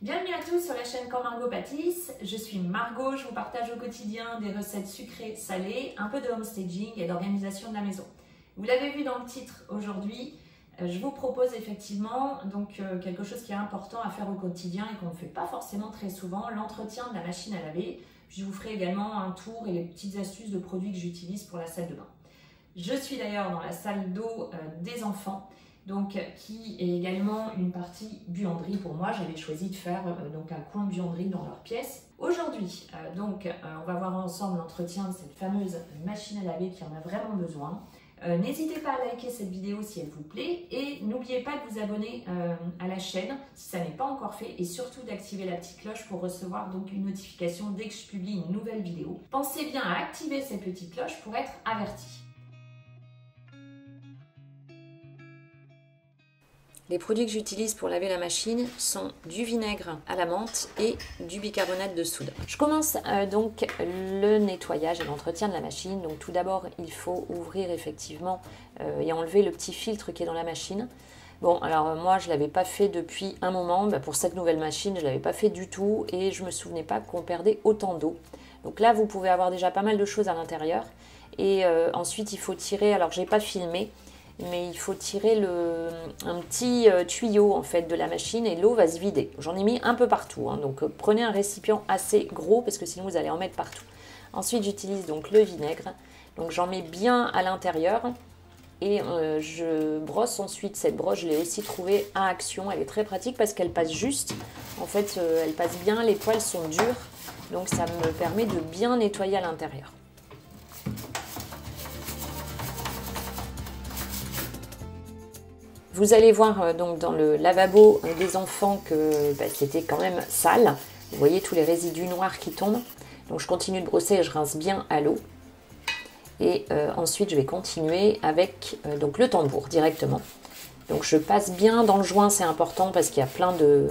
Bienvenue à tous sur la chaîne Quand Margot Pâtisse. Je suis Margot, je vous partage au quotidien des recettes sucrées, salées, un peu de homestaging et d'organisation de la maison. Vous l'avez vu dans le titre aujourd'hui, je vous propose effectivement quelque chose qui est important à faire au quotidien et qu'on ne fait pas forcément très souvent, l'entretien de la machine à laver. Je vous ferai également un tour et les petites astuces de produits que j'utilise pour la salle de bain. Je suis d'ailleurs dans la salle d'eau des enfants, qui est également une partie buanderie pour moi. J'avais choisi de faire un coin buanderie dans leur pièce. Aujourd'hui, on va voir ensemble l'entretien de cette fameuse machine à laver qui en a vraiment besoin. N'hésitez pas à liker cette vidéo si elle vous plaît et n'oubliez pas de vous abonner à la chaîne si ça n'est pas encore fait et surtout d'activer la petite cloche pour recevoir une notification dès que je publie une nouvelle vidéo. Pensez bien à activer cette petite cloche pour être averti. Les produits que j'utilise pour laver la machine sont du vinaigre à la menthe et du bicarbonate de soude. Je commence le nettoyage et l'entretien de la machine. Donc tout d'abord, il faut ouvrir effectivement et enlever le petit filtre qui est dans la machine. Bon, alors moi, je ne l'avais pas fait depuis un moment. Pour cette nouvelle machine, je ne l'avais pas fait du tout et je ne me souvenais pas qu'on perdait autant d'eau. Donc là, vous pouvez avoir déjà pas mal de choses à l'intérieur. Et ensuite, il faut tirer, alors je n'ai pas filmé, mais il faut tirer un petit tuyau en fait de la machine et l'eau va se vider. J'en ai mis un peu partout, donc prenez un récipient assez gros parce que sinon vous allez en mettre partout. Ensuite j'utilise donc le vinaigre, donc j'en mets bien à l'intérieur et je brosse ensuite. Cette brosse je l'ai aussi trouvée à Action, elle est très pratique parce qu'elle passe juste, en fait elle passe bien, les poils sont durs, donc ça me permet de bien nettoyer à l'intérieur. Vous allez voir dans le lavabo des enfants que c'était quand même sale. Vous voyez tous les résidus noirs qui tombent. Donc je continue de brosser et je rince bien à l'eau. Et ensuite je vais continuer avec le tambour directement. Donc je passe bien dans le joint, c'est important parce qu'il y a plein de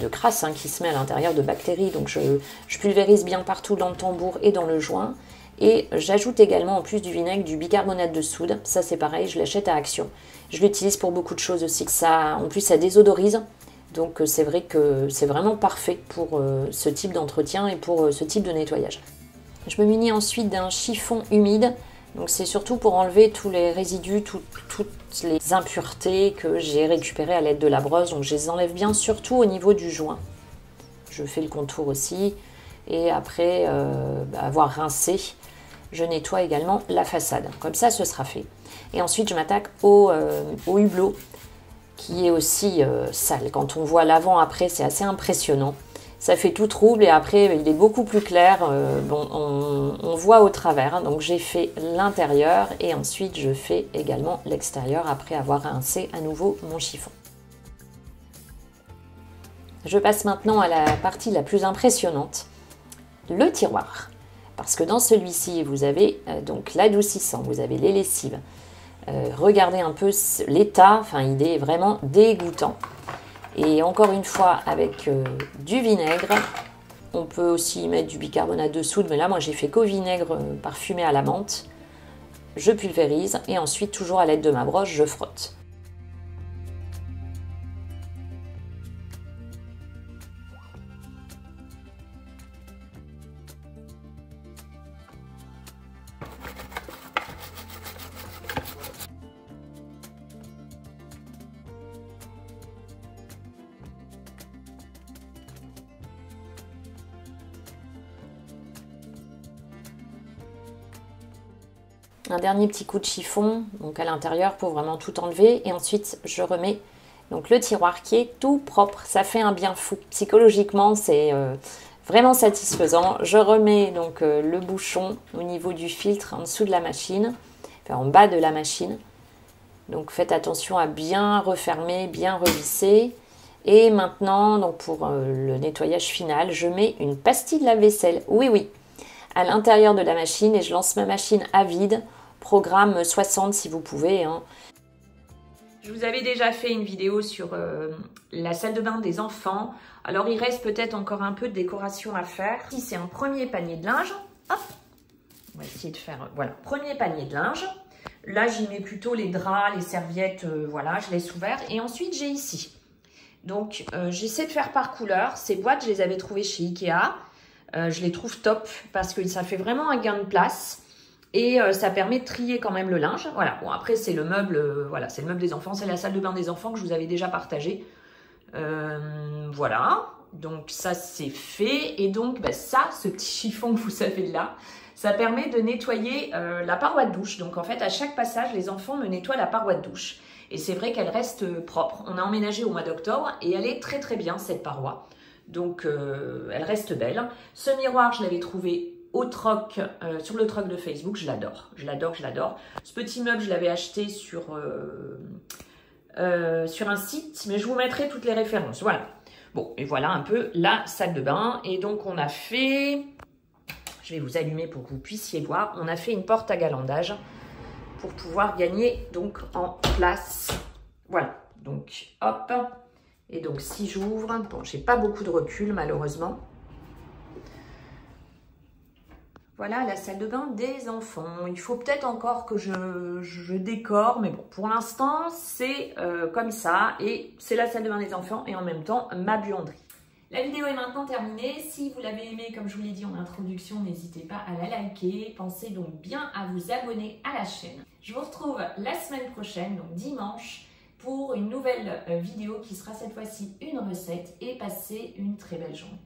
crasse qui se met à l'intérieur, de bactéries. Donc je pulvérise bien partout dans le tambour et dans le joint. Et j'ajoute également en plus du vinaigre du bicarbonate de soude. Ça c'est pareil, je l'achète à Action. Je l'utilise pour beaucoup de choses aussi. En plus ça désodorise. Donc c'est vrai que c'est vraiment parfait pour ce type d'entretien et pour ce type de nettoyage. Je me munis ensuite d'un chiffon humide. Donc c'est surtout pour enlever tous les résidus, toutes les impuretés que j'ai récupérées à l'aide de la brosse. Donc je les enlève bien, surtout au niveau du joint. Je fais le contour aussi. Et après avoir rincé, je nettoie également la façade. Comme ça, ce sera fait. Et ensuite, je m'attaque au hublot, qui est aussi sale. Quand on voit l'avant-après, c'est assez impressionnant. Ça fait tout trouble et après, il est beaucoup plus clair. On voit au travers. Donc, j'ai fait l'intérieur et ensuite, je fais également l'extérieur après avoir rincé à nouveau mon chiffon. Je passe maintenant à la partie la plus impressionnante. Le tiroir, parce que dans celui-ci vous avez l'adoucissant, vous avez les lessives. Regardez un peu l'état, il est vraiment dégoûtant. Et encore une fois avec du vinaigre, on peut aussi mettre du bicarbonate de soude, mais là moi j'ai fait qu'au vinaigre parfumé à la menthe. Je pulvérise et ensuite toujours à l'aide de ma brosse je frotte. Un dernier petit coup de chiffon à l'intérieur pour vraiment tout enlever et ensuite je remets le tiroir qui est tout propre. Ça fait un bien fou. Psychologiquement c'est vraiment satisfaisant. Je remets le bouchon au niveau du filtre en dessous de la machine, en bas de la machine. Donc faites attention à bien refermer, bien revisser. Et maintenant pour le nettoyage final, je mets une pastille de lave-vaisselle. Oui, à l'intérieur de la machine et je lance ma machine à vide. Programme 60 si vous pouvez. Je vous avais déjà fait une vidéo sur la salle de bain des enfants. Alors il reste peut-être encore un peu de décoration à faire. Ici c'est un premier panier de linge. Hop, on va essayer de faire, voilà, premier panier de linge. Là j'y mets plutôt les draps, les serviettes, voilà, je laisse ouvert. Et ensuite j'ai ici Donc, j'essaie de faire par couleur. Ces boîtes, je les avais trouvées chez Ikea. Je les trouve top parce que ça fait vraiment un gain de place. Et ça permet de trier quand même le linge. Voilà, bon après c'est le meuble, voilà, c'est le meuble des enfants, c'est la salle de bain des enfants que je vous avais déjà partagé. Voilà, donc ça c'est fait. Et donc bah, ça, ce petit chiffon que vous avez là, ça permet de nettoyer la paroi de douche. Donc en fait à chaque passage, les enfants me nettoient la paroi de douche. Et c'est vrai qu'elle reste propre. On a emménagé au mois d'octobre et elle est très très bien cette paroi. Donc elle reste belle. Ce miroir, je l'avais trouvé au troc, sur le troc de Facebook, je l'adore, je l'adore, je l'adore. Ce petit meuble, je l'avais acheté sur un site, mais je vous mettrai toutes les références, voilà. Bon, et voilà un peu la salle de bain. Et donc, on a fait, je vais vous allumer pour que vous puissiez voir, on a fait une porte à galandage pour pouvoir gagner donc en place. Voilà, donc hop. Et donc, si j'ouvre, bon, j'ai pas beaucoup de recul malheureusement. Voilà la salle de bain des enfants. Il faut peut-être encore que je décore, mais bon, pour l'instant, c'est comme ça. Et c'est la salle de bain des enfants et en même temps, ma buanderie. La vidéo est maintenant terminée. Si vous l'avez aimée, comme je vous l'ai dit en introduction, n'hésitez pas à la liker. Pensez donc bien à vous abonner à la chaîne. Je vous retrouve la semaine prochaine, donc dimanche, pour une nouvelle vidéo qui sera cette fois-ci une recette. Et passez une très belle journée.